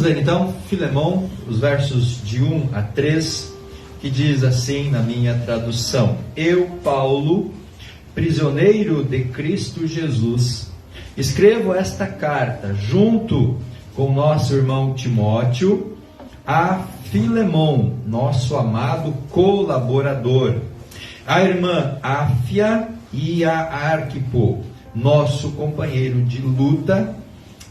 Vamos ler então Filemão, os versos de 1 a 3, que diz assim na minha tradução: Eu, Paulo, prisioneiro de Cristo Jesus, escrevo esta carta junto com nosso irmão Timóteo a Filemão, nosso amado colaborador, a irmã Áfia e a Arquipo, nosso companheiro de luta,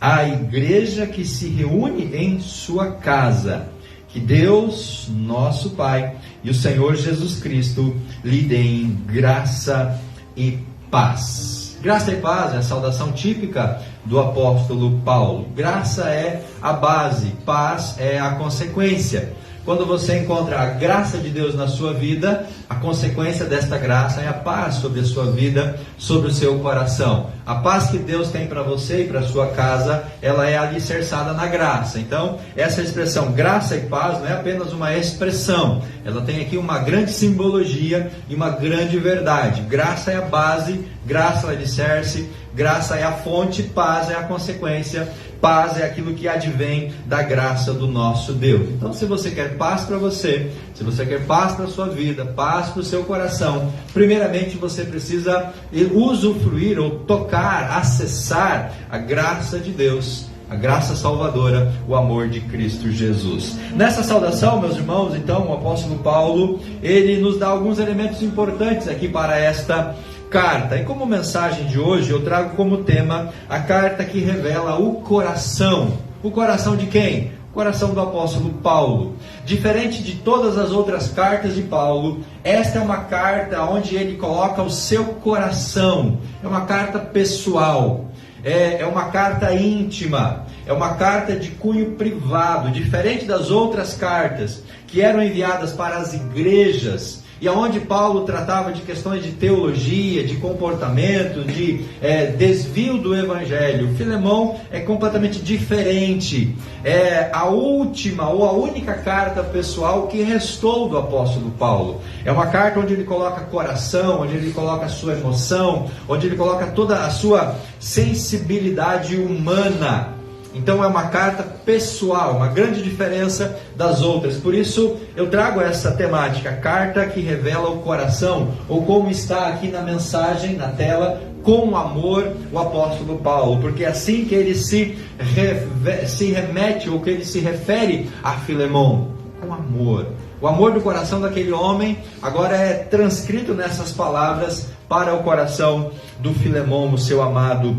a igreja que se reúne em sua casa. Que Deus, nosso Pai, e o Senhor Jesus Cristo lhe deem graça e paz. Graça e paz é a saudação típica do apóstolo Paulo. Graça é a base, paz é a consequência. Quando você encontra a graça de Deus na sua vida, a consequência desta graça é a paz sobre a sua vida, sobre o seu coração. A paz que Deus tem para você e para a sua casa, ela é alicerçada na graça. Então, essa expressão graça e paz não é apenas uma expressão, ela tem aqui uma grande simbologia e uma grande verdade. Graça é a base, graça é o alicerce, graça é a fonte, paz é a consequência. Paz é aquilo que advém da graça do nosso Deus. Então, se você quer paz para você, se você quer paz para a sua vida, paz para o seu coração, primeiramente você precisa usufruir ou tocar, acessar a graça de Deus, a graça salvadora, o amor de Cristo Jesus. Nessa saudação, meus irmãos, então, o apóstolo Paulo, ele nos dá alguns elementos importantes aqui para esta carta. E como mensagem de hoje, eu trago como tema a carta que revela o coração. O coração de quem? O coração do apóstolo Paulo. Diferente de todas as outras cartas de Paulo, esta é uma carta onde ele coloca o seu coração. É uma carta pessoal. É uma carta íntima. É uma carta de cunho privado. Diferente das outras cartas que eram enviadas para as igrejas, e aonde Paulo tratava de questões de teologia, de comportamento, de desvio do evangelho, Filemão é completamente diferente. É a última ou a única carta pessoal que restou do apóstolo Paulo. É uma carta onde ele coloca coração, onde ele coloca a sua emoção, onde ele coloca toda a sua sensibilidade humana. Então é uma carta pessoal, uma grande diferença das outras. Por isso eu trago essa temática, carta que revela o coração, ou como está aqui na mensagem, na tela, com amor, o apóstolo Paulo, porque é assim que ele se remete, ou que ele se refere a Filemão, com amor. O amor do coração daquele homem agora é transcrito nessas palavras para o coração do Filemão, o seu amado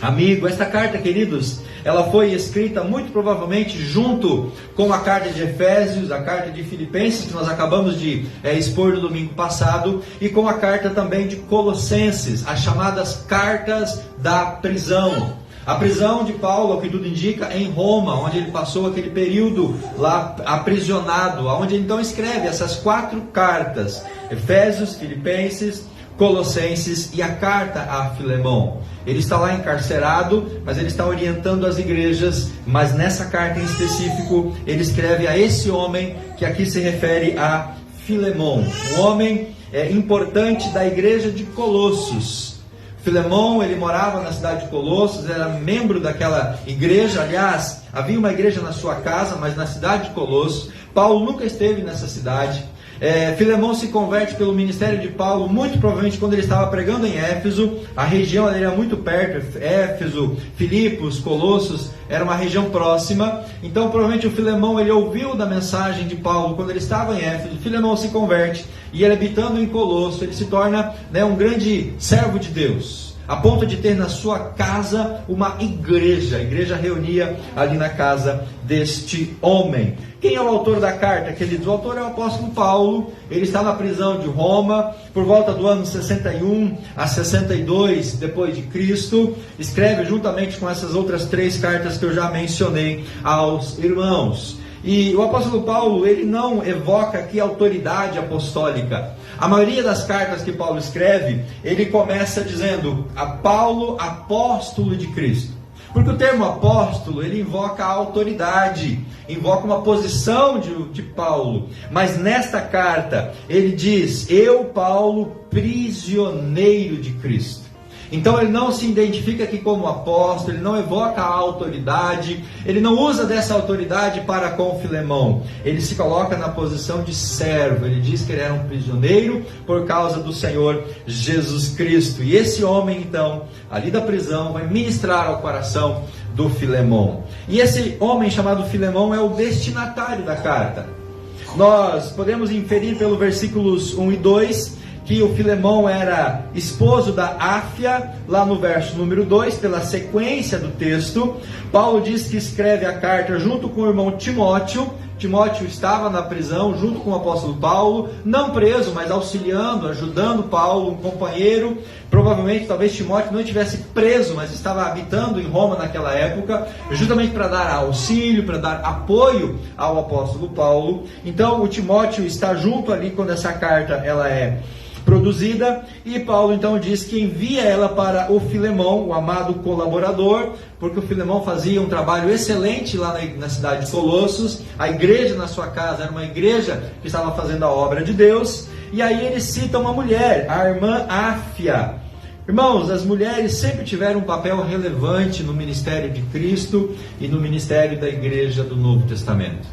amigo. Esta carta, queridos, ela foi escrita muito provavelmente junto com a carta de Efésios, a carta de Filipenses, que nós acabamos de expor no domingo passado, e com a carta também de Colossenses, as chamadas cartas da prisão. A prisão de Paulo, ao que tudo indica, em Roma, onde ele passou aquele período lá aprisionado, onde ele então escreve essas 4 cartas: Efésios, Filipenses, Colossenses e a carta a Filemão. Ele está lá encarcerado, mas ele está orientando as igrejas, mas nessa carta em específico, ele escreve a esse homem, que aqui se refere a Filemão, um homem importante da igreja de Colossos. Filemão, ele morava na cidade de Colossos, era membro daquela igreja. Aliás, havia uma igreja na sua casa, mas na cidade de Colossos. Paulo nunca esteve nessa cidade. Filemão se converte pelo ministério de Paulo, muito provavelmente quando ele estava pregando em Éfeso. A região ali era muito perto, Éfeso, Filipos, Colossos, era uma região próxima. Então provavelmente o Filemão, ele ouviu da mensagem de Paulo quando ele estava em Éfeso. Filemão se converte, e ele, habitando em Colosso, ele se torna um grande servo de Deus, a ponto de ter na sua casa uma igreja. A igreja reunia ali na casa deste homem. Quem é o autor da carta, queridos? O autor é o apóstolo Paulo. Ele está na prisão de Roma por volta do ano 61 a 62 depois de Cristo. Escreve juntamente com essas outras 3 cartas que eu já mencionei aos irmãos. E o apóstolo Paulo, ele não evoca aqui autoridade apostólica. A maioria das cartas que Paulo escreve, ele começa dizendo: a Paulo, apóstolo de Cristo. Porque o termo apóstolo, ele invoca a autoridade, invoca uma posição de Paulo. Mas nesta carta, ele diz: eu, Paulo, prisioneiro de Cristo. Então ele não se identifica aqui como apóstolo, ele não evoca a autoridade, ele não usa dessa autoridade para com Filemão. Ele se coloca na posição de servo, ele diz que ele era um prisioneiro por causa do Senhor Jesus Cristo. E esse homem então, ali da prisão, vai ministrar ao coração do Filemão. E esse homem chamado Filemão é o destinatário da carta. Nós podemos inferir pelo versículos 1 e 2 que o Filemão era esposo da Áfia, lá no verso número 2, pela sequência do texto. Paulo diz que escreve a carta junto com o irmão Timóteo. Timóteo estava na prisão junto com o apóstolo Paulo, não preso, mas auxiliando, ajudando Paulo, um companheiro. Provavelmente, talvez Timóteo não estivesse preso, mas estava habitando em Roma naquela época, justamente para dar auxílio, para dar apoio ao apóstolo Paulo. Então, o Timóteo está junto ali quando essa carta ela é produzida, e Paulo então diz que envia ela para o Filemão, o amado colaborador, porque o Filemão fazia um trabalho excelente lá na cidade de Colossos. A igreja na sua casa era uma igreja que estava fazendo a obra de Deus. E aí ele cita uma mulher, a irmã Áfia. Irmãos, as mulheres sempre tiveram um papel relevante no ministério de Cristo e no ministério da igreja do Novo Testamento.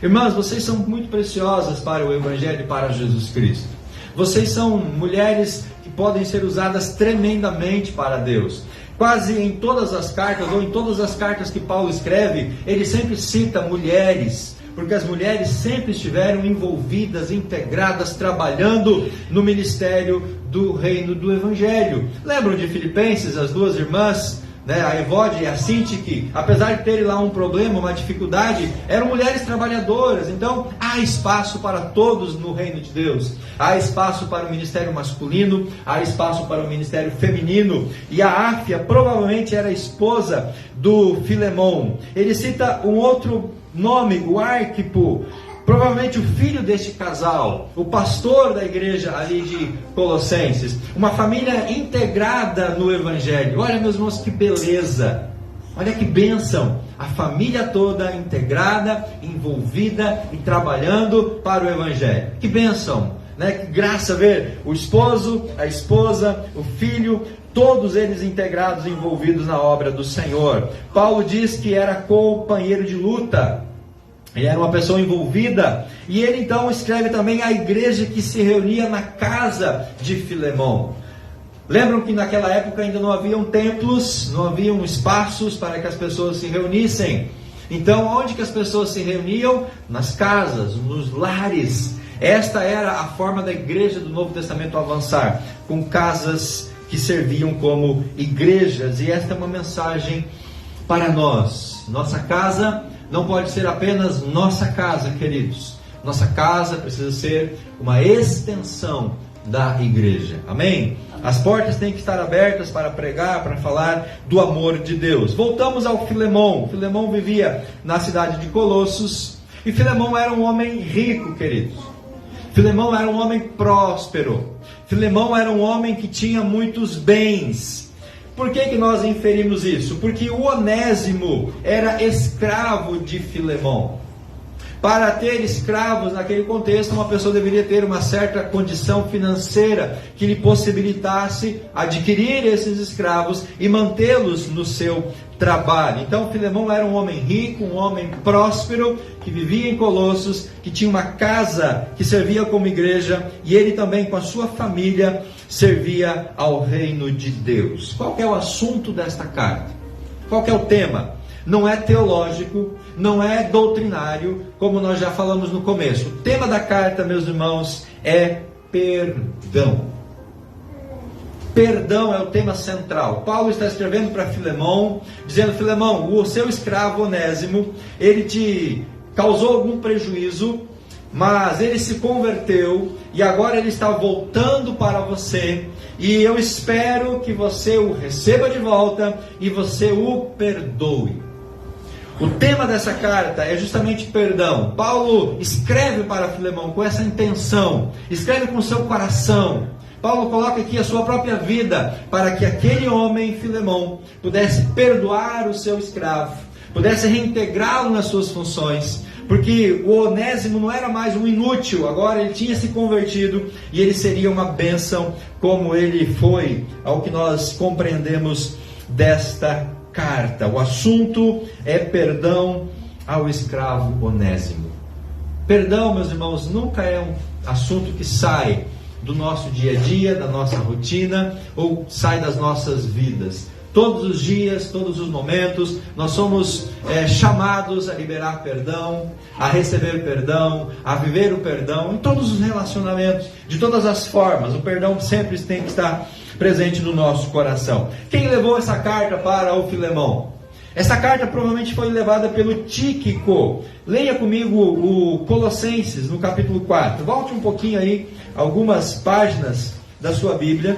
Irmãs, vocês são muito preciosas para o Evangelho e para Jesus Cristo. Vocês são mulheres que podem ser usadas tremendamente para Deus. Quase em todas as cartas, ou em todas as cartas que Paulo escreve, ele sempre cita mulheres, porque as mulheres sempre estiveram envolvidas, integradas, trabalhando no ministério do reino do Evangelho. Lembram de Filipenses, as duas irmãs, a Evode e a Sintique, apesar de terem lá um problema, uma dificuldade, eram mulheres trabalhadoras. Então há espaço para todos no reino de Deus. Há espaço para o ministério masculino, há espaço para o ministério feminino. E a Áfia provavelmente era esposa do Filemão. Ele cita um outro nome, o Arquipo, provavelmente o filho deste casal, o pastor da igreja ali de Colossenses. Uma família integrada no Evangelho. Olha, meus irmãos, que beleza! Olha que bênção! A família toda integrada, envolvida e trabalhando para o Evangelho. Que bênção! Que graça ver o esposo, a esposa, o filho, todos eles integrados e envolvidos na obra do Senhor. Paulo diz que era companheiro de luta. Ele era uma pessoa envolvida, e ele então escreve também a igreja que se reunia na casa de Filemão. Lembram que naquela época ainda não haviam templos, não haviam espaços para que as pessoas se reunissem. Então, onde que as pessoas se reuniam? Nas casas, nos lares. Esta era a forma da igreja do Novo Testamento avançar, com casas que serviam como igrejas. E esta é uma mensagem para nós. Nossa casa não pode ser apenas nossa casa, queridos. Nossa casa precisa ser uma extensão da igreja. Amém? As portas têm que estar abertas para pregar, para falar do amor de Deus. Voltamos ao Filemão. Filemão vivia na cidade de Colossos. E Filemão era um homem rico, queridos. Filemão era um homem próspero. Filemão era um homem que tinha muitos bens. Por que nós inferimos isso? Porque o Onésimo era escravo de Filemão. Para ter escravos naquele contexto, uma pessoa deveria ter uma certa condição financeira que lhe possibilitasse adquirir esses escravos e mantê-los no seu trabalho. Então Filemão era um homem rico, um homem próspero, que vivia em Colossos, que tinha uma casa que servia como igreja, e ele também com a sua família servia ao reino de Deus. Qual que é o assunto desta carta? Qual que é o tema? Não é teológico, não é doutrinário, como nós já falamos no começo. O tema da carta, meus irmãos, é perdão. Perdão é o tema central. Paulo está escrevendo para Filemão, dizendo: Filemão, o seu escravo Onésimo, ele te causou algum prejuízo, mas ele se converteu e agora ele está voltando para você, e eu espero que você o receba de volta e você o perdoe. O tema dessa carta é justamente perdão. Paulo escreve para Filemão com essa intenção, escreve com o seu coração. Paulo coloca aqui a sua própria vida para que aquele homem, Filemão, pudesse perdoar o seu escravo, pudesse reintegrá-lo nas suas funções, porque o Onésimo não era mais um inútil, agora ele tinha se convertido e ele seria uma bênção, como ele foi, ao que nós compreendemos desta carta. O assunto é perdão ao escravo Onésimo. Perdão, meus irmãos, nunca é um assunto que sai do nosso dia a dia, da nossa rotina, ou sai das nossas vidas. Todos os dias, todos os momentos, nós somos chamados a liberar perdão, a receber perdão, a viver o perdão, em todos os relacionamentos, de todas as formas. O perdão sempre tem que estar presente no nosso coração. Quem levou essa carta para o Filemão? Essa carta provavelmente foi levada pelo Tíquico. Leia comigo o Colossenses, no capítulo 4. Volte um pouquinho aí, algumas páginas da sua Bíblia.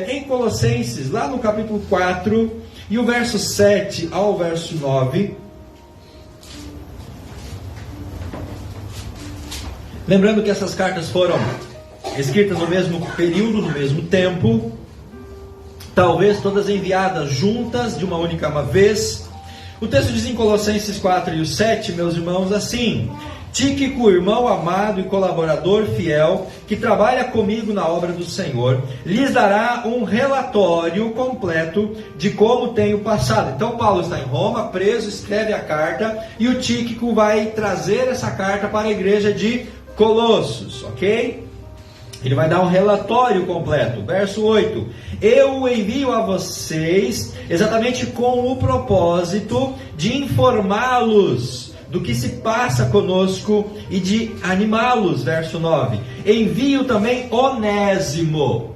Em Colossenses, lá no capítulo 4, e o verso 7 ao verso 9. Lembrando que essas cartas foram escritas no mesmo período, no mesmo tempo, talvez todas enviadas juntas de uma única vez. O texto diz em Colossenses 4 e o 7, meus irmãos, assim: Tíquico, irmão amado e colaborador fiel, que trabalha comigo na obra do Senhor, lhes dará um relatório completo de como tenho passado. Então Paulo está em Roma, preso, escreve a carta, e o Tíquico vai trazer essa carta para a igreja de Colossos, ok? Ele vai dar um relatório completo. Verso 8: eu o envio a vocês exatamente com o propósito de informá-los do que se passa conosco e de animá-los. Verso 9: envio também Onésimo.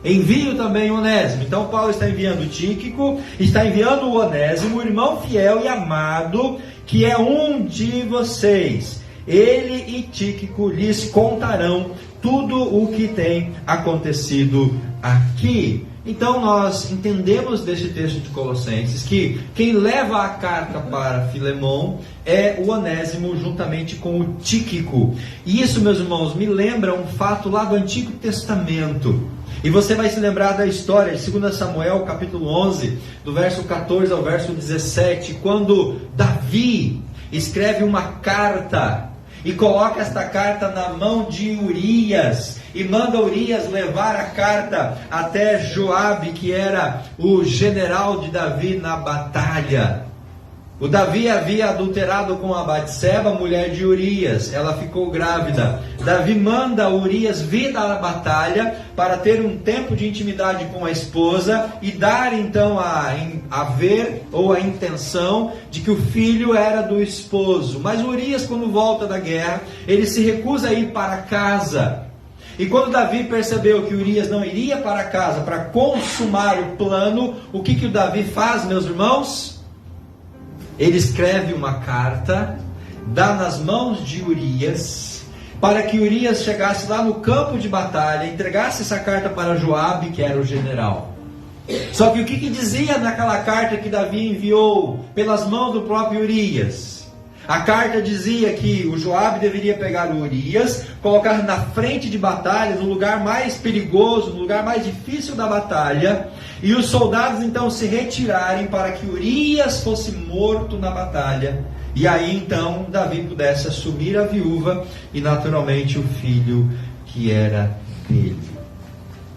Então Paulo está enviando Tíquico, está enviando o Onésimo, o irmão fiel e amado, que é um de vocês. Ele e Tíquico lhes contarão tudo o que tem acontecido aqui. Então nós entendemos deste texto de Colossenses que quem leva a carta para Filemão é o Onésimo, juntamente com o Tíquico. E isso, meus irmãos, me lembra um fato lá do Antigo Testamento. E você vai se lembrar da história de 2 Samuel, capítulo 11, do verso 14 ao verso 17, quando Davi escreve uma carta e coloca esta carta na mão de Urias, e manda Urias levar a carta até Joabe, que era o general de Davi na batalha. O Davi havia adulterado com a Batseba, mulher de Urias. Ela ficou grávida. Davi manda Urias vir à batalha para ter um tempo de intimidade com a esposa e dar então a ver ou a intenção de que o filho era do esposo. Mas Urias, quando volta da guerra, ele se recusa a ir para casa. E quando Davi percebeu que Urias não iria para casa para consumar o plano, o que o Davi faz, meus irmãos? Ele escreve uma carta, dá nas mãos de Urias, para que Urias chegasse lá no campo de batalha, entregasse essa carta para Joabe, que era o general. Só que o que dizia naquela carta que Davi enviou pelas mãos do próprio Urias? A carta dizia que o Joabe deveria pegar o Urias, colocar na frente de batalha, no lugar mais perigoso, no lugar mais difícil da batalha, e os soldados então se retirarem para que Urias fosse morto na batalha, e aí então Davi pudesse assumir a viúva e naturalmente o filho que era dele.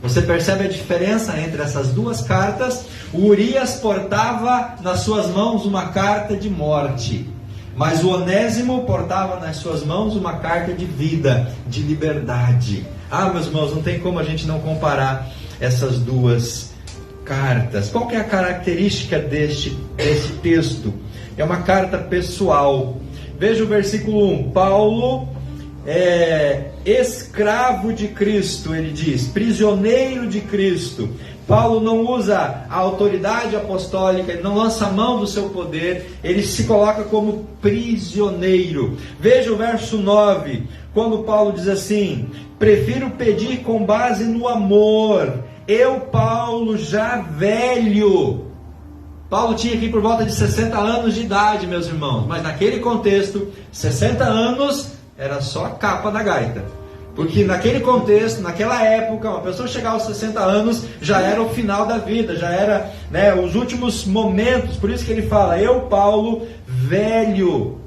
Você percebe a diferença entre essas duas cartas? O Urias portava nas suas mãos uma carta de morte, mas o Onésimo portava nas suas mãos uma carta de vida, de liberdade. Meus irmãos, não tem como a gente não comparar essas duas cartas. Qual que é a característica deste texto? É uma carta pessoal. Veja o versículo 1. Paulo é escravo de Cristo, ele diz, prisioneiro de Cristo. Paulo não usa a autoridade apostólica, ele não lança a mão do seu poder, ele se coloca como prisioneiro. Veja o verso 9, quando Paulo diz assim: prefiro pedir com base no amor, eu, Paulo, já velho. Paulo tinha aqui por volta de 60 anos de idade, meus irmãos, mas naquele contexto, 60 anos era só a capa da gaita. Porque naquele contexto, naquela época, uma pessoa chegar aos 60 anos já era o final da vida, já era os últimos momentos. Por isso que ele fala, eu, Paulo, velho.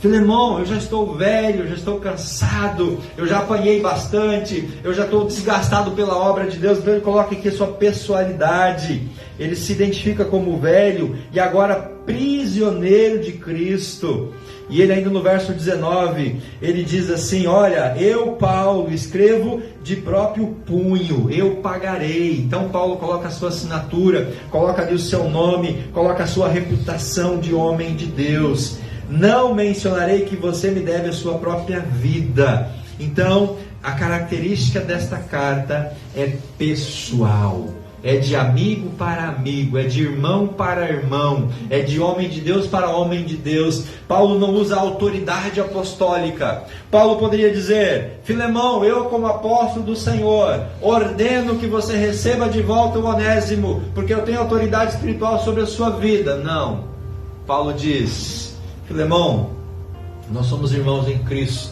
Filemão, eu já estou velho, eu já estou cansado, eu já apanhei bastante, eu já estou desgastado pela obra de Deus. Então ele coloca aqui a sua pessoalidade. Ele se identifica como velho e agora prisioneiro de Cristo. E ele ainda no verso 19, ele diz assim: olha, eu, Paulo, escrevo de próprio punho, eu pagarei. Então Paulo coloca a sua assinatura, coloca ali o seu nome, coloca a sua reputação de homem de Deus. Não mencionarei que você me deve a sua própria vida. Então, a característica desta carta é pessoal. É de amigo para amigo, é de irmão para irmão, é de homem de Deus para homem de Deus. Paulo não usa a autoridade apostólica. Paulo poderia dizer: Filemão, eu como apóstolo do Senhor, ordeno que você receba de volta o Onésimo, porque eu tenho autoridade espiritual sobre a sua vida. Não. Paulo diz: Filemão, nós somos irmãos em Cristo.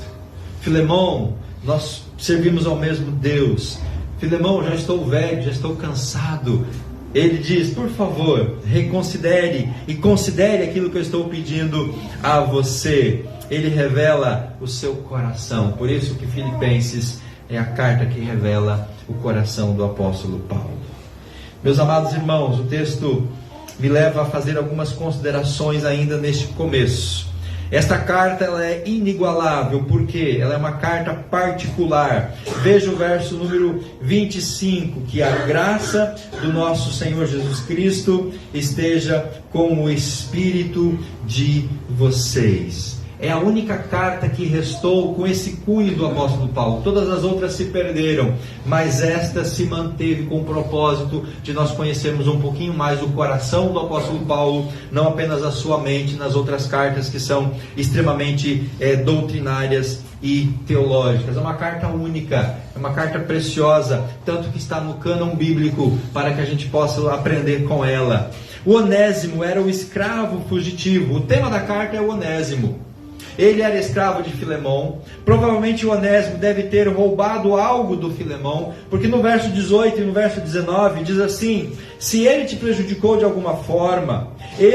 Filemão, nós servimos ao mesmo Deus. Filemão, já estou velho, já estou cansado. Ele diz: por favor, reconsidere e considere aquilo que eu estou pedindo a você. Ele revela o seu coração. Por isso que Filipenses é a carta que revela o coração do apóstolo Paulo. Meus amados irmãos, o texto me leva a fazer algumas considerações ainda neste começo. Esta carta ela é inigualável, porque ela é uma carta particular. Veja o verso número 25, que a graça do nosso Senhor Jesus Cristo esteja com o espírito de vocês. É a única carta que restou com esse cunho do apóstolo Paulo. Todas as outras se perderam, mas esta se manteve com o propósito de nós conhecermos um pouquinho mais o coração do apóstolo Paulo, não apenas a sua mente, nas outras cartas que são extremamente doutrinárias e teológicas. É uma carta única, é uma carta preciosa, tanto que está no cânon bíblico, para que a gente possa aprender com ela. O Onésimo era o escravo fugitivo. O tema da carta é o Onésimo. Ele era escravo de Filemão. Provavelmente o Onésimo deve ter roubado algo do Filemão, porque no verso 18 e no verso 19 diz assim: se ele te prejudicou de alguma forma, se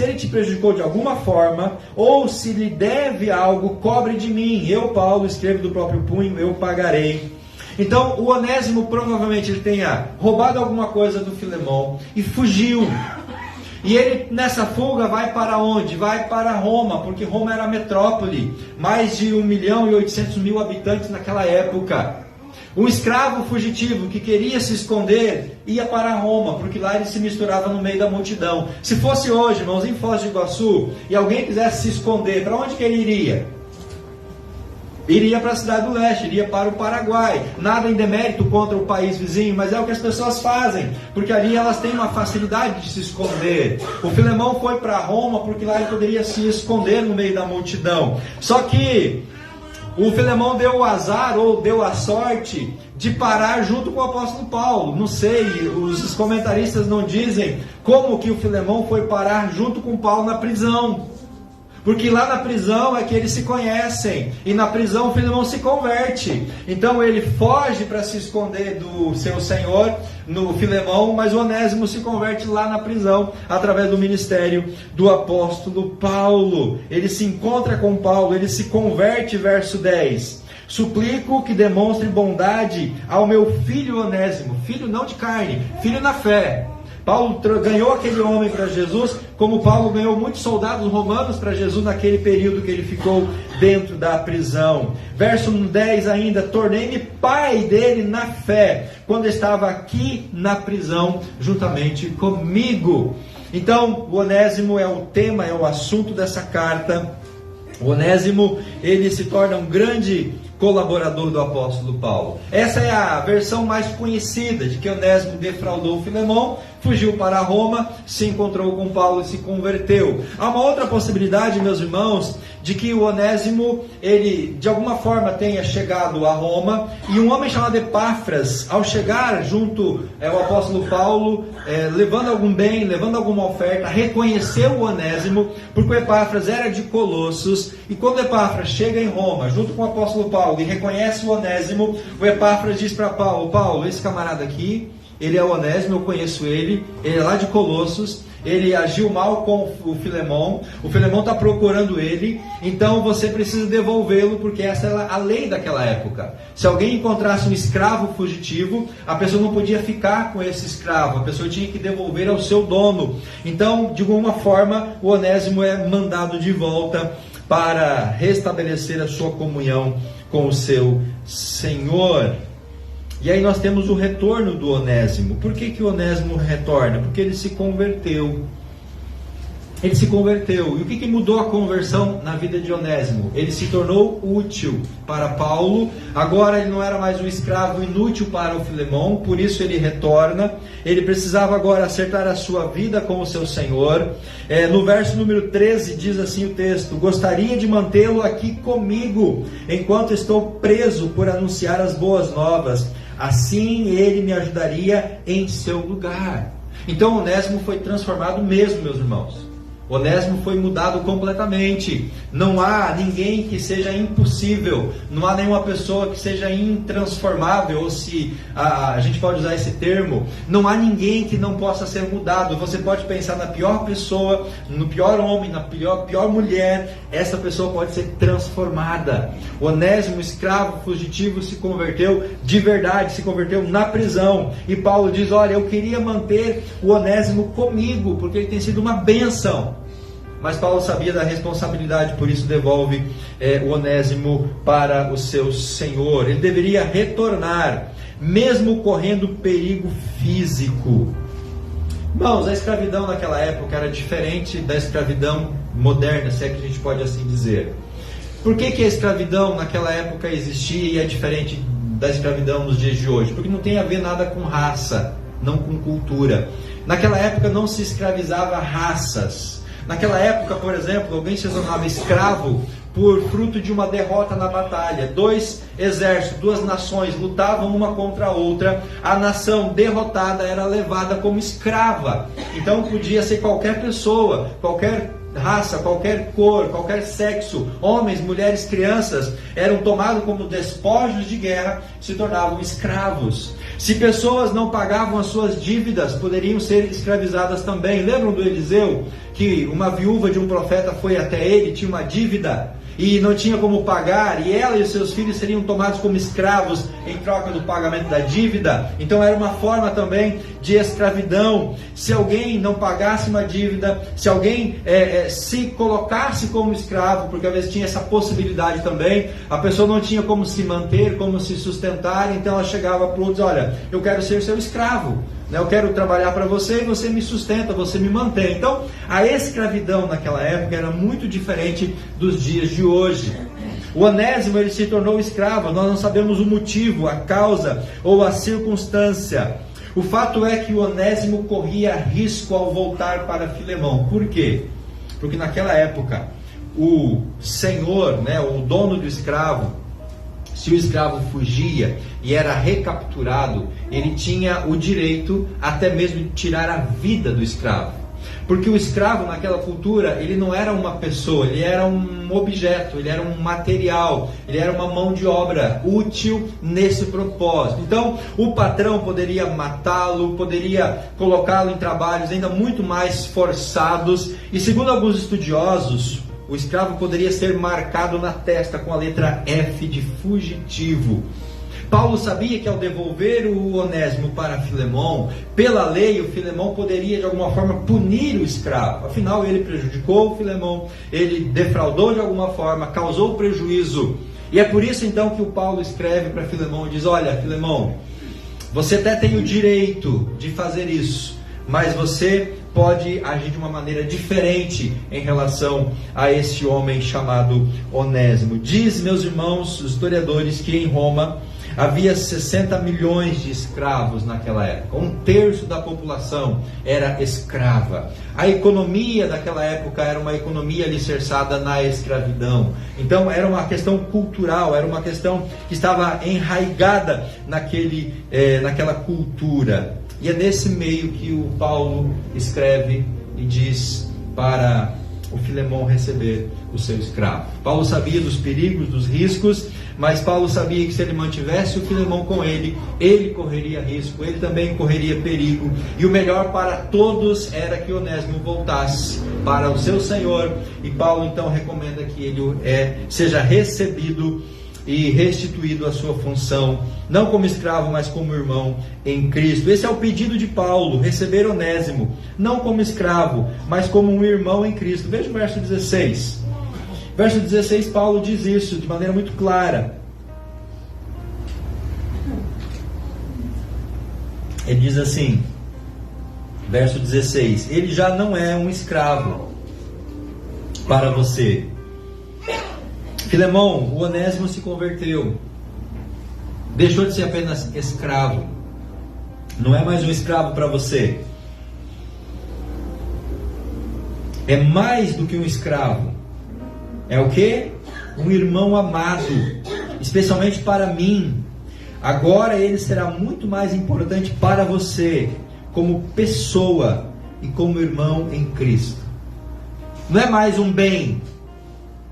ele te prejudicou de alguma forma, ou se lhe deve algo, cobre de mim. Eu, Paulo, escrevo do próprio punho, eu pagarei. Então o Onésimo provavelmente ele tenha roubado alguma coisa do Filemão e fugiu. E ele nessa fuga vai para onde? Vai para Roma, porque Roma era a metrópole, mais de 1.800.000 habitantes naquela época. Um escravo fugitivo que queria se esconder ia para Roma, porque lá ele se misturava no meio da multidão. Se fosse hoje, irmãos, em Foz do Iguaçu, e alguém quisesse se esconder, para onde que ele iria? Iria para a cidade do leste, iria para o Paraguai. Nada em demérito contra o país vizinho, mas é o que as pessoas fazem, porque ali elas têm uma facilidade de se esconder. O Filemão foi para Roma porque lá ele poderia se esconder no meio da multidão. Só que o Filemão deu o azar, ou deu a sorte, de parar junto com o apóstolo Paulo. Não sei, os comentaristas não dizem como que o Filemão foi parar junto com Paulo na prisão. Porque lá na prisão é que eles se conhecem. E na prisão o Filemão se converte. Então ele foge para se esconder do seu senhor, no Filemão, mas o Onésimo se converte lá na prisão, através do ministério do apóstolo Paulo. Ele se encontra com Paulo, ele se converte, verso 10. Suplico que demonstre bondade ao meu filho Onésimo. Filho não de carne, filho na fé. Paulo ganhou aquele homem para Jesus, como Paulo ganhou muitos soldados romanos para Jesus naquele período que ele ficou dentro da prisão. Verso 10 ainda: tornei-me pai dele na fé, quando estava aqui na prisão, juntamente comigo. Então, o Onésimo é o tema, é o assunto dessa carta. O Onésimo, ele se torna um grande colaborador do apóstolo Paulo. Essa é a versão mais conhecida de que Onésimo defraudou Filemão, fugiu para Roma, se encontrou com Paulo e se converteu. Há uma outra possibilidade, meus irmãos, de que o Onésimo, ele de alguma forma tenha chegado a Roma, e um homem chamado Epáfras, ao chegar junto ao apóstolo Paulo, levando algum bem, levando alguma oferta, reconheceu o Onésimo, porque o Epáfras era de Colossos, e quando Epáfras chega em Roma, junto com o apóstolo Paulo, e reconhece o Onésimo, o Epáfras diz para Paulo: Paulo, esse camarada aqui, ele é o Onésimo, eu conheço ele é lá de Colossos, ele agiu mal com o Filemão está procurando ele, então você precisa devolvê-lo, porque essa era a lei daquela época. Se alguém encontrasse um escravo fugitivo, a pessoa não podia ficar com esse escravo, a pessoa tinha que devolver ao seu dono. Então, de alguma forma, o Onésimo é mandado de volta para restabelecer a sua comunhão com o seu Senhor. E aí nós temos o retorno do Onésimo. Por que o Onésimo retorna? Porque ele se converteu. Ele se converteu. E o que mudou a conversão na vida de Onésimo? Ele se tornou útil para Paulo. Agora ele não era mais um escravo inútil para o Filemão, por isso ele retorna. Ele precisava agora acertar a sua vida com o seu Senhor. No verso número 13 diz assim o texto: gostaria de mantê-lo aqui comigo, enquanto estou preso por anunciar as boas novas. Assim ele me ajudaria em seu lugar. Então Onésimo foi transformado mesmo, meus irmãos. Onésimo foi mudado completamente. Não há ninguém que seja impossível, não há nenhuma pessoa que seja intransformável, ou se a gente pode usar esse termo, não há ninguém que não possa ser mudado. Você pode pensar na pior pessoa, no pior homem, na pior mulher, essa pessoa pode ser transformada. Onésimo, escravo fugitivo, se converteu de verdade, se converteu na prisão. E Paulo diz: olha, eu queria manter o Onésimo comigo, porque ele tem sido uma bênção. Mas Paulo sabia da responsabilidade, por isso devolve o Onésimo para o seu Senhor. Ele deveria retornar, mesmo correndo perigo físico. Irmãos, a escravidão naquela época era diferente da escravidão moderna, se é que a gente pode assim dizer. Por que a escravidão naquela época existia e é diferente da escravidão nos dias de hoje? Porque não tem a ver nada com raça, não com cultura. Naquela época não se escravizava raças. Naquela época, por exemplo, alguém se tornava escravo por fruto de uma derrota na batalha. Dois exércitos, duas nações lutavam uma contra a outra. A nação derrotada era levada como escrava. Então podia ser qualquer pessoa, qualquer raça, qualquer cor, qualquer sexo, homens, mulheres, crianças, eram tomados como despojos de guerra, se tornavam escravos. Se pessoas não pagavam as suas dívidas, poderiam ser escravizadas também. Lembram do Eliseu? Que uma viúva de um profeta foi até ele, tinha uma dívida e não tinha como pagar, e ela e os seus filhos seriam tomados como escravos em troca do pagamento da dívida. Então era uma forma também de escravidão. Se alguém não pagasse uma dívida, se alguém se colocasse como escravo, porque às vezes tinha essa possibilidade também, a pessoa não tinha como se manter, como se sustentar, então ela chegava para outros: olha, eu quero ser seu escravo, eu quero trabalhar para você e você me sustenta, você me mantém. Então a escravidão naquela época era muito diferente dos dias de hoje. O Onésimo, ele se tornou escravo. Nós não sabemos o motivo, a causa ou a circunstância. O fato é que o Onésimo corria risco ao voltar para Filemão. Por quê? Porque naquela época o senhor, o dono do escravo, se o escravo fugia e era recapturado, ele tinha o direito até mesmo de tirar a vida do escravo. Porque o escravo naquela cultura, ele não era uma pessoa, ele era um objeto, ele era um material, ele era uma mão de obra útil nesse propósito. Então o patrão poderia matá-lo, poderia colocá-lo em trabalhos ainda muito mais forçados, e segundo alguns estudiosos, o escravo poderia ser marcado na testa com a letra F de fugitivo. Paulo sabia que ao devolver o Onésimo para Filemão, pela lei, o Filemão poderia de alguma forma punir o escravo. Afinal, ele prejudicou o Filemão, ele defraudou de alguma forma, causou prejuízo. E é por isso então que o Paulo escreve para Filemão e diz: olha, Filemão, você até tem o direito de fazer isso, mas você pode agir de uma maneira diferente em relação a esse homem chamado Onésimo. Diz, meus irmãos, os historiadores, que em Roma havia 60 milhões de escravos naquela época. 1/3 da população era escrava. A economia daquela época era uma economia alicerçada na escravidão. Então era uma questão cultural, era uma questão que estava enraigada naquela cultura. E é nesse meio que o Paulo escreve e diz para o Filemão receber o seu escravo. Paulo sabia dos perigos, dos riscos, mas Paulo sabia que se ele mantivesse o Filemão com ele correria risco, ele também correria perigo, e o melhor para todos era que Onésimo voltasse para o seu Senhor, e Paulo então recomenda que ele seja recebido e restituído à sua função, não como escravo, mas como irmão em Cristo. Esse é o pedido de Paulo, receber Onésimo, não como escravo, mas como um irmão em Cristo. Veja o verso 16. Verso 16, Paulo diz isso de maneira muito clara. Ele diz assim, verso 16: ele já não é um escravo para você. Filemão, o Onésimo se converteu, deixou de ser apenas escravo, não é mais um escravo para você, é mais do que um escravo, é o que? Um irmão amado, especialmente para mim. Agora ele será muito mais importante para você, como pessoa e como irmão em Cristo. Não é mais um bem,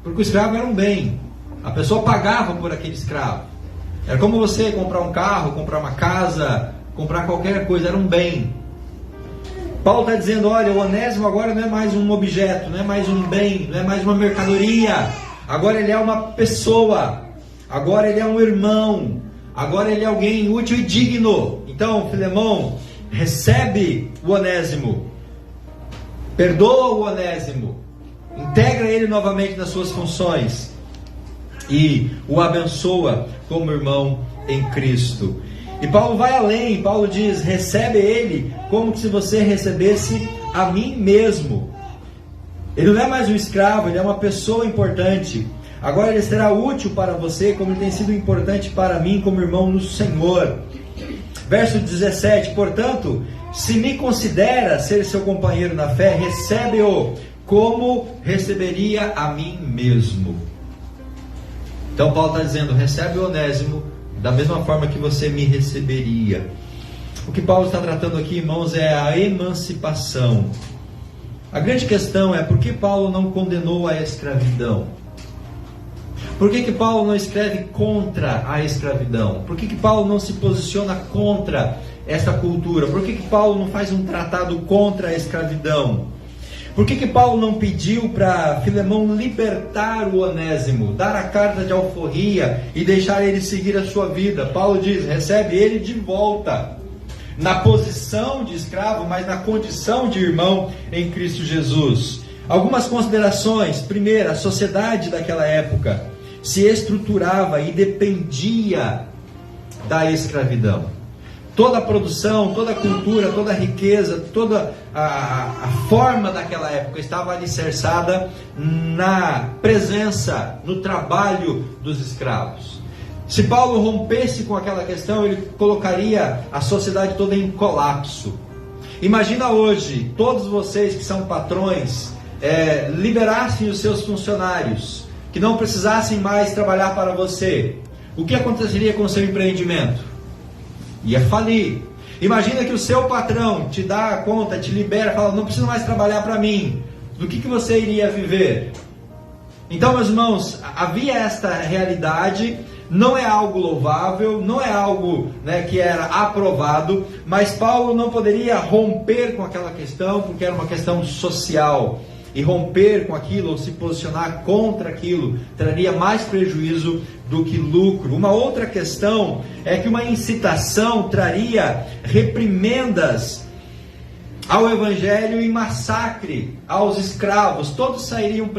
porque o escravo era um bem, a pessoa pagava por aquele escravo. Era como você comprar um carro, comprar uma casa, comprar qualquer coisa, era um bem. Paulo está dizendo, olha, o Onésimo agora não é mais um objeto, não é mais um bem, não é mais uma mercadoria, agora ele é uma pessoa, agora ele é um irmão, agora ele é alguém útil e digno. Então, Filemão, recebe o Onésimo, perdoa o Onésimo, integra ele novamente nas suas funções e o abençoa como irmão em Cristo. E Paulo vai além, Paulo diz, recebe ele como se você recebesse a mim mesmo. Ele não é mais um escravo, ele é uma pessoa importante. Agora ele será útil para você como ele tem sido importante para mim como irmão no Senhor. Verso 17, portanto, se me considera ser seu companheiro na fé, recebe-o como receberia a mim mesmo. Então Paulo está dizendo, recebe o Onésimo da mesma forma que você me receberia. O que Paulo está tratando aqui, irmãos, é a emancipação. A grande questão é, por que Paulo não condenou a escravidão? Por que Paulo não escreve contra a escravidão? Por que Paulo não se posiciona contra essa cultura? Por que Paulo não faz um tratado contra a escravidão? Por que Paulo não pediu para Filemão libertar o Onésimo, dar a carta de alforria e deixar ele seguir a sua vida? Paulo diz, recebe ele de volta, na posição de escravo, mas na condição de irmão em Cristo Jesus. Algumas considerações. Primeiro, a sociedade daquela época se estruturava e dependia da escravidão. Toda a produção, toda a cultura, toda a riqueza, toda a forma daquela época estava alicerçada na presença, no trabalho dos escravos. Se Paulo rompesse com aquela questão, ele colocaria a sociedade toda em colapso. Imagina hoje, todos vocês que são patrões, liberassem os seus funcionários, que não precisassem mais trabalhar para você. O que aconteceria com o seu empreendimento? Ia falir. Imagina que o seu patrão te dá a conta, te libera, fala, não preciso mais trabalhar para mim. Do que você iria viver? Então, meus irmãos, havia esta realidade, não é algo louvável, não é algo, que era aprovado, mas Paulo não poderia romper com aquela questão, porque era uma questão social. E romper com aquilo, ou se posicionar contra aquilo, traria mais prejuízo do que lucro. Uma outra questão é que uma incitação traria reprimendas ao Evangelho e massacre aos escravos. Todos sairiam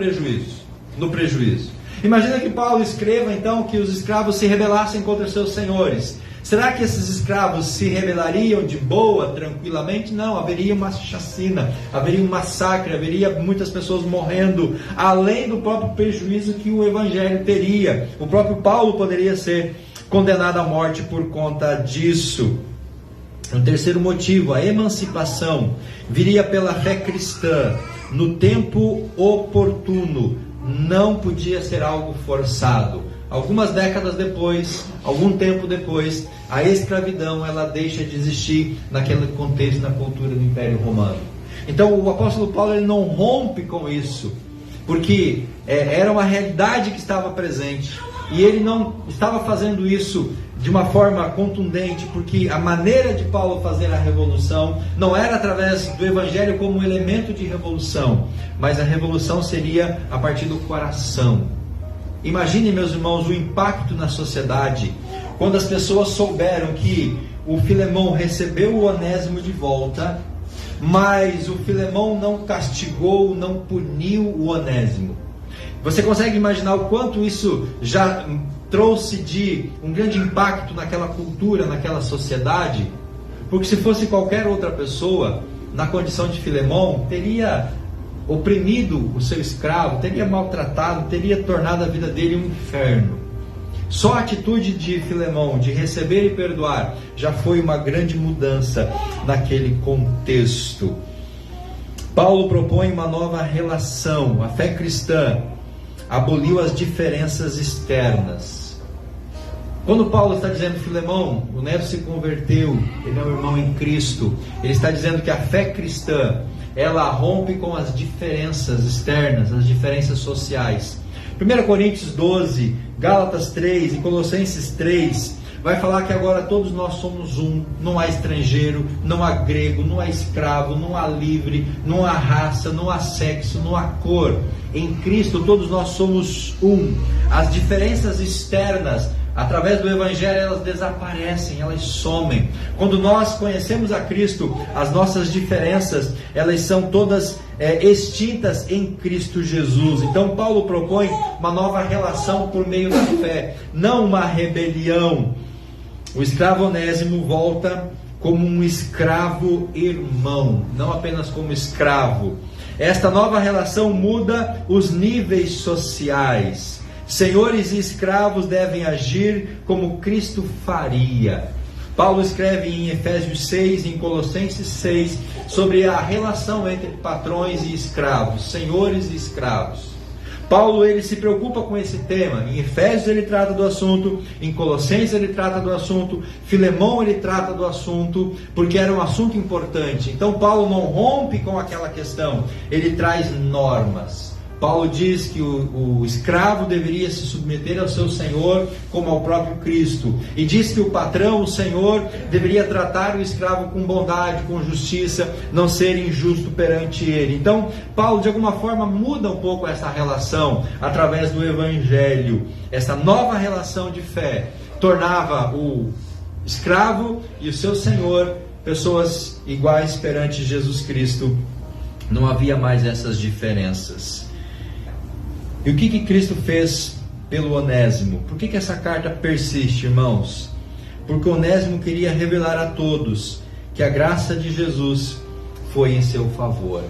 no prejuízo. Imagina que Paulo escreva então que os escravos se rebelassem contra seus senhores. Será que esses escravos se rebelariam de boa, tranquilamente? Não, haveria uma chacina, haveria um massacre, haveria muitas pessoas morrendo, além do próprio prejuízo que o Evangelho teria. O próprio Paulo poderia ser condenado à morte por conta disso. O terceiro motivo, a emancipação, viria pela fé cristã, no tempo oportuno, não podia ser algo forçado. Algumas décadas depois, algum tempo depois, a escravidão ela deixa de existir naquele contexto, na cultura do Império Romano. Então o apóstolo Paulo ele não rompe com isso. porque era uma realidade que estava presente, e ele não estava fazendo isso de uma forma contundente, porque a maneira de Paulo fazer a revolução não era através do Evangelho como um elemento de revolução, mas a revolução seria a partir do coração. Imagine, meus irmãos, o impacto na sociedade, quando as pessoas souberam que o Filemão recebeu o Onésimo de volta, mas o Filemão não castigou, não puniu o Onésimo. Você consegue imaginar o quanto isso já trouxe de um grande impacto naquela cultura, naquela sociedade? Porque se fosse qualquer outra pessoa, na condição de Filemão, teria oprimido o seu escravo, teria maltratado, teria tornado a vida dele um inferno. Só a atitude de Filemão de receber e perdoar já foi uma grande mudança naquele contexto. Paulo propõe uma nova relação. A fé cristã aboliu as diferenças externas. Quando Paulo está dizendo, Filemão, o neto se converteu, ele é um irmão em Cristo, ele está dizendo que a fé cristã, ela rompe com as diferenças externas, as diferenças sociais. 1 Coríntios 12, Gálatas 3 e Colossenses 3 vai falar que agora todos nós somos um, não há estrangeiro, não há grego, não há escravo, não há livre, não há raça, não há sexo, não há cor. Em Cristo todos nós somos um. As diferenças externas, através do Evangelho, elas desaparecem, elas somem. Quando nós conhecemos a Cristo, as nossas diferenças, elas são todas extintas em Cristo Jesus. Então Paulo propõe uma nova relação por meio da fé, não uma rebelião. O escravo Onésimo volta como um escravo irmão, não apenas como escravo. Esta nova relação muda os níveis sociais. Senhores e escravos devem agir como Cristo faria. Paulo escreve em Efésios 6 e em Colossenses 6 sobre a relação entre patrões e escravos, senhores e escravos. Paulo ele se preocupa com esse tema. Em Efésios ele trata do assunto, em Colossenses ele trata do assunto, Filemão ele trata do assunto, porque era um assunto importante. Então Paulo não rompe com aquela questão, ele traz normas. Paulo diz que o escravo deveria se submeter ao seu senhor como ao próprio Cristo. E diz que o patrão, o senhor, deveria tratar o escravo com bondade, com justiça, não ser injusto perante ele. Então, Paulo de alguma forma muda um pouco essa relação através do Evangelho. Essa nova relação de fé tornava o escravo e o seu senhor pessoas iguais perante Jesus Cristo. Não havia mais essas diferenças. E o que Cristo fez pelo Onésimo? Por que essa carta persiste, irmãos? Porque Onésimo queria revelar a todos que a graça de Jesus foi em seu favor.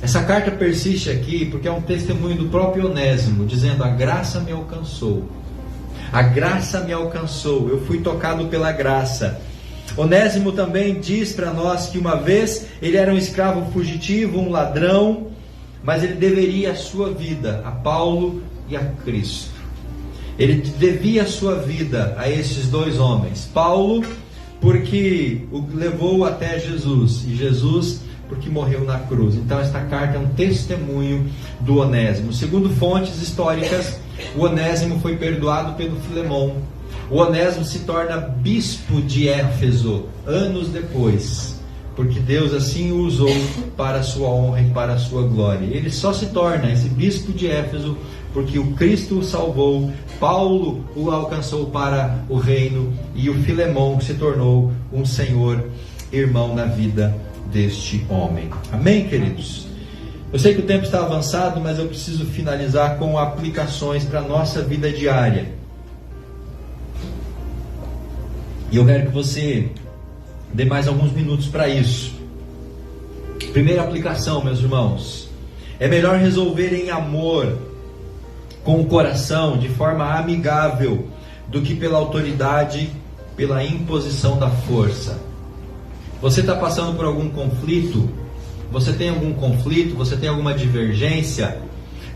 Essa carta persiste aqui porque é um testemunho do próprio Onésimo, dizendo: a graça me alcançou. A graça me alcançou, eu fui tocado pela graça. Onésimo também diz para nós que uma vez ele era um escravo fugitivo, um ladrão, mas ele deveria a sua vida a Paulo e a Cristo. Ele devia a sua vida a esses dois homens. Paulo, porque o levou até Jesus, e Jesus, porque morreu na cruz. Então esta carta é um testemunho do Onésimo. Segundo fontes históricas, o Onésimo foi perdoado pelo Filemão. O Onésimo se torna bispo de Éfeso anos depois, porque Deus assim o usou para a sua honra e para a sua glória. Ele só se torna esse bispo de Éfeso porque o Cristo o salvou, Paulo o alcançou para o reino, e o Filemão se tornou um senhor irmão na vida deste homem. Amém, queridos? Eu sei que o tempo está avançado, mas eu preciso finalizar com aplicações para a nossa vida diária. E eu quero que você dê mais alguns minutos para isso. Primeira aplicação, meus irmãos: é melhor resolver em amor, com o coração, de forma amigável, do que pela autoridade, pela imposição da força. Você está passando por algum conflito? Você tem algum conflito? Você tem alguma divergência?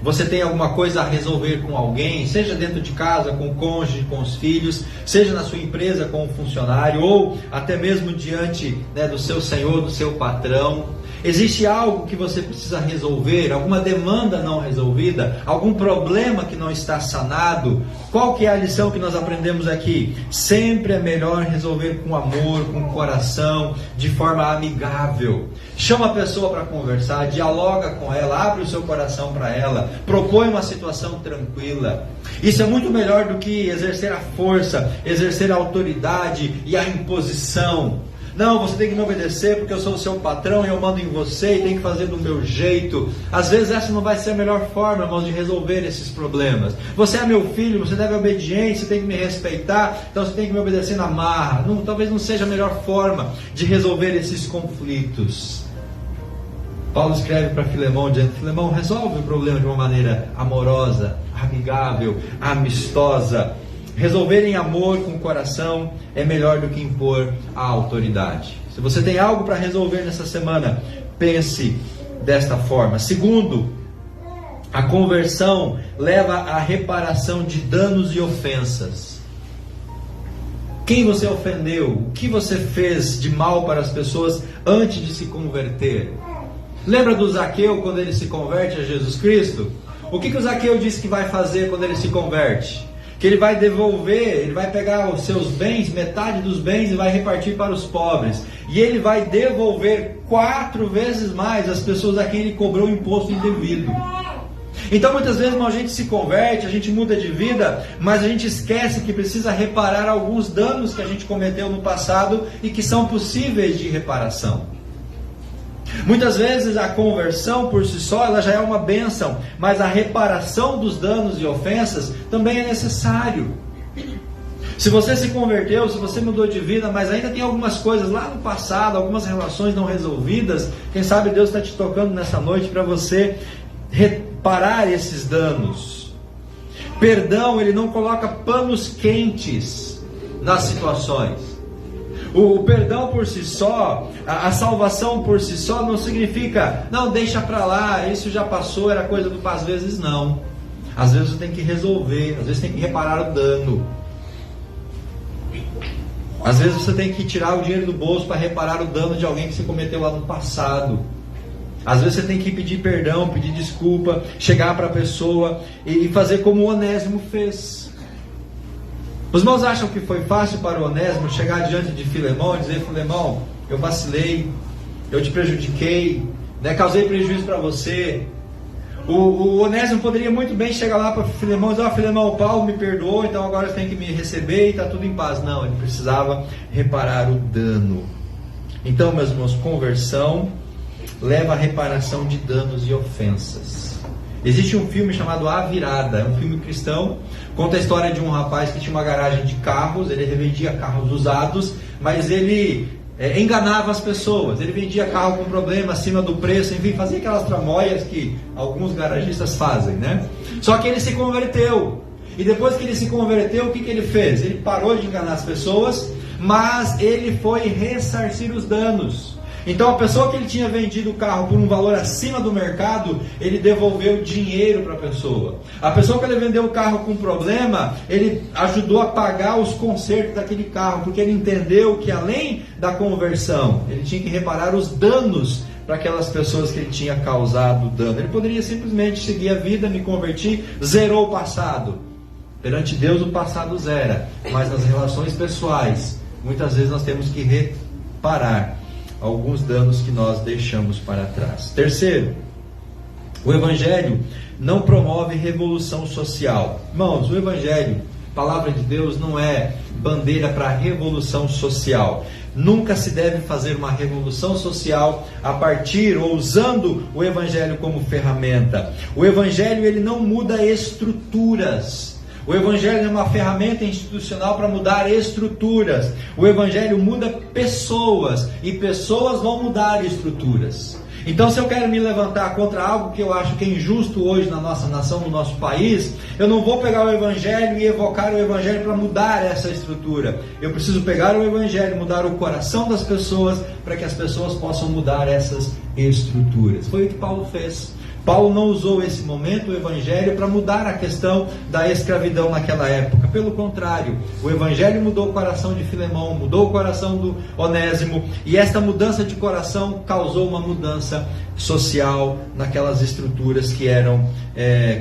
Você tem alguma coisa a resolver com alguém, seja dentro de casa, com o cônjuge, com os filhos, seja na sua empresa com o funcionário, ou até mesmo diante do seu senhor, do seu patrão. Existe algo que você precisa resolver, alguma demanda não resolvida, algum problema que não está sanado? Qual que é a lição que nós aprendemos aqui? Sempre é melhor resolver com amor, com coração, de forma amigável. Chama a pessoa para conversar, dialoga com ela, abre o seu coração para ela, propõe uma situação tranquila. Isso é muito melhor do que exercer a força, exercer a autoridade e a imposição. Não, você tem que me obedecer porque eu sou o seu patrão e eu mando em você e tem que fazer do meu jeito. Às vezes essa não vai ser a melhor forma, irmãos, de resolver esses problemas. Você é meu filho, você deve obediência, você tem que me respeitar, então você tem que me obedecer na marra. Não, talvez não seja a melhor forma de resolver esses conflitos. Paulo escreve para Filemão dizendo: Filemão, resolve o problema de uma maneira amorosa, amigável, amistosa. Resolver em amor, com o coração, é melhor do que impor a autoridade. Se você tem algo para resolver nessa semana, pense desta forma. Segundo, a conversão leva à reparação de danos e ofensas. Quem você ofendeu? O que você fez de mal para as pessoas antes de se converter? Lembra do Zaqueu quando ele se converte a Jesus Cristo? O que o Zaqueu disse que vai fazer quando ele se converte? Que ele vai devolver, ele vai pegar os seus bens, metade dos bens, e vai repartir para os pobres. E ele vai devolver 4 vezes mais as pessoas a quem ele cobrou imposto indevido. Então muitas vezes a gente se converte, a gente muda de vida, mas a gente esquece que precisa reparar alguns danos que a gente cometeu no passado e que são possíveis de reparação. Muitas vezes a conversão por si só ela já é uma bênção, mas a reparação dos danos e ofensas também é necessário. Se você se converteu, se você mudou de vida, mas ainda tem algumas coisas lá no passado, algumas relações não resolvidas, quem sabe Deus está te tocando nessa noite para você reparar esses danos. Perdão, ele não coloca panos quentes nas situações. O perdão por si só, a salvação por si só não significa, não, deixa pra lá, isso já passou, era coisa do passado. Às vezes não. Às vezes você tem que resolver, às vezes tem que reparar o dano. Às vezes você tem que tirar o dinheiro do bolso para reparar o dano de alguém que você cometeu lá no passado. Às vezes você tem que pedir perdão, pedir desculpa, chegar para a pessoa e fazer como o Onésimo fez. Os irmãos acham que foi fácil para o Onésimo chegar diante de Filemão e dizer: Filemão, eu vacilei, eu te prejudiquei, causei prejuízo para você. O Onésimo poderia muito bem chegar lá para Filemão e dizer: Filemão, o Paulo me perdoou, então agora você tem que me receber e está tudo em paz. Não, ele precisava reparar o dano. Então, meus irmãos, conversão leva à reparação de danos e ofensas. Existe um filme chamado A Virada, é um filme cristão, conta a história de um rapaz que tinha uma garagem de carros, ele revendia carros usados, mas ele enganava as pessoas, ele vendia carro com problema acima do preço, enfim, fazia aquelas tramóias que alguns garagistas fazem, né? Só que ele se converteu, e depois que ele se converteu, o que ele fez? Ele parou de enganar as pessoas, mas ele foi ressarcir os danos. Então a pessoa que ele tinha vendido o carro por um valor acima do mercado, ele devolveu dinheiro para a pessoa. A pessoa que ele vendeu o carro com problema, ele ajudou a pagar os consertos daquele carro, porque ele entendeu que além da conversão, ele tinha que reparar os danos para aquelas pessoas que ele tinha causado dano. Ele poderia simplesmente seguir a vida, me converti, zerou o passado. Perante Deus o passado zera, mas nas relações pessoais, muitas vezes nós temos que reparar alguns danos que nós deixamos para trás. Terceiro, o Evangelho não promove revolução social. Irmãos, o Evangelho, palavra de Deus, não é bandeira para revolução social. Nunca se deve fazer uma revolução social a partir ou usando o Evangelho como ferramenta. O Evangelho ele não muda estruturas. O Evangelho é uma ferramenta institucional para mudar estruturas. O Evangelho muda pessoas, e pessoas vão mudar estruturas. Então, se eu quero me levantar contra algo que eu acho que é injusto hoje na nossa nação, no nosso país, eu não vou pegar o Evangelho e evocar o Evangelho para mudar essa estrutura. Eu preciso pegar o Evangelho, mudar o coração das pessoas, para que as pessoas possam mudar essas estruturas. Foi o que Paulo fez. Paulo não usou esse momento, o Evangelho, para mudar a questão da escravidão naquela época. Pelo contrário, o Evangelho mudou o coração de Filemão, mudou o coração do Onésimo, e esta mudança de coração causou uma mudança social naquelas estruturas que eram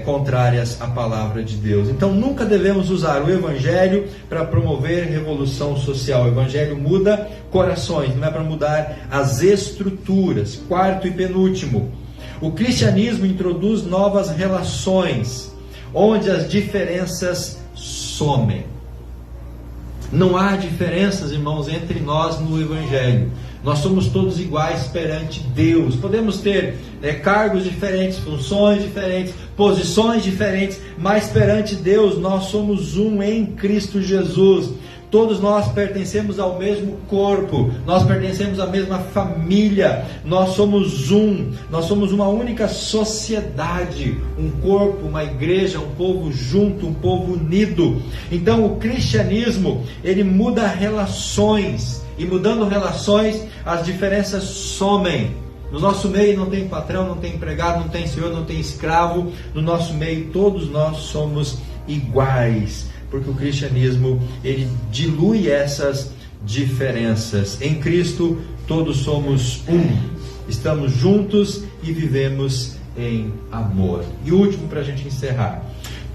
contrárias à palavra de Deus. Então nunca devemos usar o Evangelho para promover revolução social. O Evangelho muda corações, não é para mudar as estruturas. Quarto e penúltimo, o cristianismo introduz novas relações, onde as diferenças somem. Não há diferenças, irmãos, entre nós no Evangelho. Nós somos todos iguais perante Deus. Podemos ter cargos diferentes, funções diferentes, posições diferentes, mas perante Deus nós somos um em Cristo Jesus. Todos nós pertencemos ao mesmo corpo, nós pertencemos à mesma família, nós somos uma única sociedade, um corpo, uma igreja, um povo junto, um povo unido. Então o cristianismo, ele muda relações, e mudando relações, as diferenças somem. No nosso meio não tem patrão, não tem empregado, não tem senhor, não tem escravo. No nosso meio todos nós somos iguais, porque o cristianismo, ele dilui essas diferenças. Em Cristo todos somos um, estamos juntos e vivemos em amor. E o último, para a gente encerrar,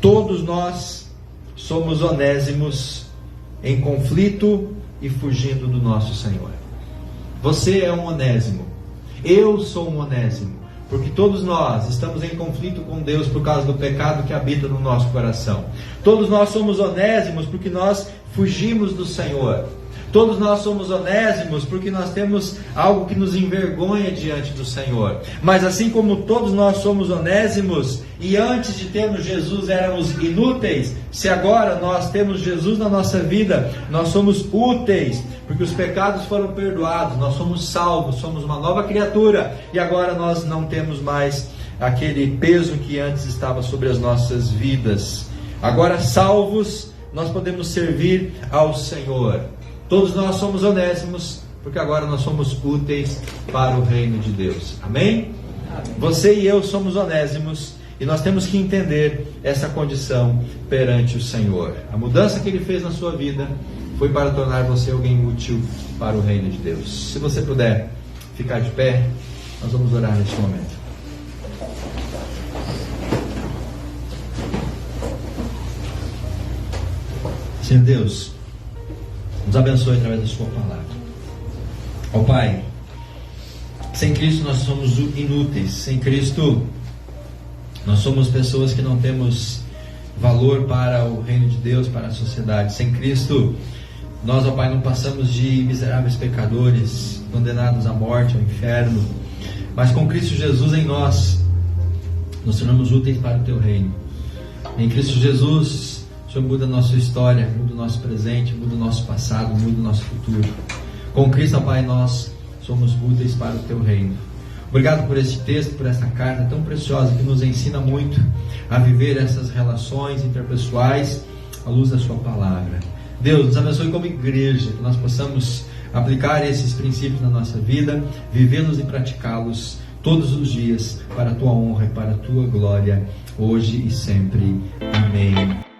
todos nós somos onésimos em conflito e fugindo do nosso Senhor. Você é um onésimo, eu sou um onésimo, porque todos nós estamos em conflito com Deus por causa do pecado que habita no nosso coração. Todos nós somos onésimos porque nós fugimos do Senhor. Todos nós somos onésimos porque nós temos algo que nos envergonha diante do Senhor. Mas assim como todos nós somos onésimos, e antes de termos Jesus éramos inúteis, se agora nós temos Jesus na nossa vida, nós somos úteis, porque os pecados foram perdoados, nós somos salvos, somos uma nova criatura, e agora nós não temos mais aquele peso que antes estava sobre as nossas vidas. Agora salvos, nós podemos servir ao Senhor. Todos nós somos onésimos, porque agora nós somos úteis para o reino de Deus. Amém? Amém. Você e eu somos onésimos, e nós temos que entender essa condição perante o Senhor. A mudança que Ele fez na sua vida foi para tornar você alguém útil para o reino de Deus. Se você puder ficar de pé, nós vamos orar neste momento. Senhor Deus, nos abençoe através da sua palavra. Ó Pai, sem Cristo nós somos inúteis. Sem Cristo nós somos pessoas que não temos valor para o reino de Deus, para a sociedade. Sem Cristo nós, ó Pai, não passamos de miseráveis pecadores, condenados à morte, ao inferno. Mas com Cristo Jesus em nós, nos tornamos úteis para o Teu reino. Em Cristo Jesus, o Senhor muda a nossa história, muda o nosso presente, muda o nosso passado, muda o nosso futuro. Com Cristo, ó Pai, nós somos úteis para o Teu reino. Obrigado por este texto, por esta carta tão preciosa que nos ensina muito a viver essas relações interpessoais à luz da Sua palavra. Deus, nos abençoe como igreja, que nós possamos aplicar esses princípios na nossa vida, vivê-los e praticá-los todos os dias para a Tua honra e para a Tua glória, hoje e sempre. Amém.